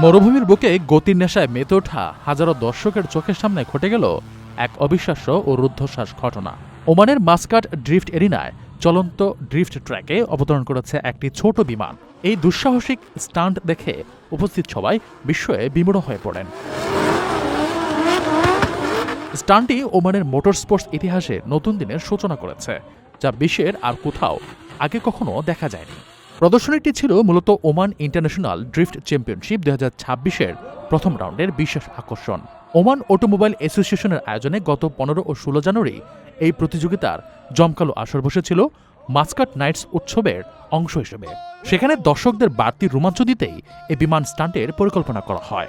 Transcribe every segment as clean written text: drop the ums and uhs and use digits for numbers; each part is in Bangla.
মরুভূমির বুকে গতির নেশায় মেতে ওঠা হাজারো দর্শকের চোখের সামনে ঘটে গেল এক অবিশ্বাস্য ও রুদ্ধশ্বাস ঘটনা। ওমানের মাস্কাট ড্রিফট এরিনায় চলন্ত ড্রিফট ট্র্যাকে অবতরণ করেছে একটি ছোট বিমান। এই দুঃসাহসিক স্টান্ট দেখে উপস্থিত সবাই বিস্ময়ে বিমূঢ় হয়ে পড়েন। স্টান্টটি ওমানের মোটর স্পোর্টস ইতিহাসে নতুন দিনের সূচনা করেছে, যা বিশ্বের আর কোথাও আগে কখনো দেখা যায়নি। প্রদর্শনীটি ছিল মূলত ওমান ইন্টারন্যাশনাল ড্রিফট চ্যাম্পিয়নশিপ 2026-এর প্রথম রাউন্ডের বিশেষ আকর্ষণ। ওমান অটোমোবাইল অ্যাসোসিয়েশনের আয়োজনে গত 15 ও 16 জানুয়ারি এই প্রতিযোগিতার জমকালো আসর বসেছিল মাস্কাট নাইটস উৎসবের অংশ হিসেবে। সেখানে দর্শকদের বাড়তি রোমাঞ্চ দিতেই এই বিমান স্টান্টের পরিকল্পনা করা হয়।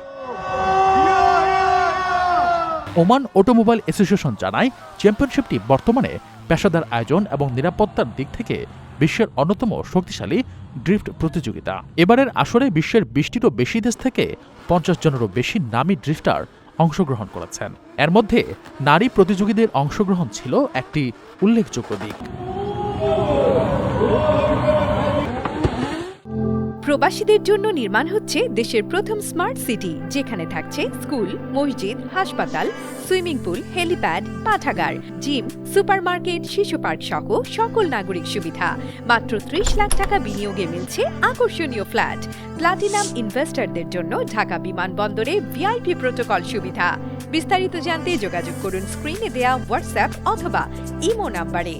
ওমান অটোমোবাইল অ্যাসোসিয়েশন জানায়, চ্যাম্পিয়নশিপটি বর্তমানে পেশাদার আয়োজন এবং নিরাপত্তার দিক থেকে বিশ্বের অন্যতম শক্তিশালী ড্রিফট প্রতিযোগিতা। এবারের আসরে বিশ্বের 20টিরও বেশি দেশ থেকে 50 জনেরও বেশি নামী ড্রিফটার অংশগ্রহণ করেছেন। এর মধ্যে নারী প্রতিযোগীদের অংশগ্রহণ ছিল একটি উল্লেখযোগ্য দিক। প্রবাসীদের জন্য নির্মাণ হচ্ছে দেশের প্রথম স্মার্ট সিটি, যেখানে থাকছে স্কুল, মসজিদ, হাসপাতাল, সুইমিং পুল, হেলিপ্যাড, পাঠাগার, জিম, সুপারমার্কেট, শিশু পার্ক সহ সকল নাগরিক সুবিধা। মাত্র 30 লাখ টাকা বিনিয়োগে মিলছে আকর্ষণীয় ফ্ল্যাট। প্লাটিনাম ইনভেস্টরদের জন্য ঢাকা বিমানবন্দরে ভিআইপি প্রোটোকল সুবিধা। বিস্তারিত জানতে যোগাযোগ করুন স্ক্রিনে দেয়া হোয়াটসঅ্যাপ অথবা ইমো নাম্বারে।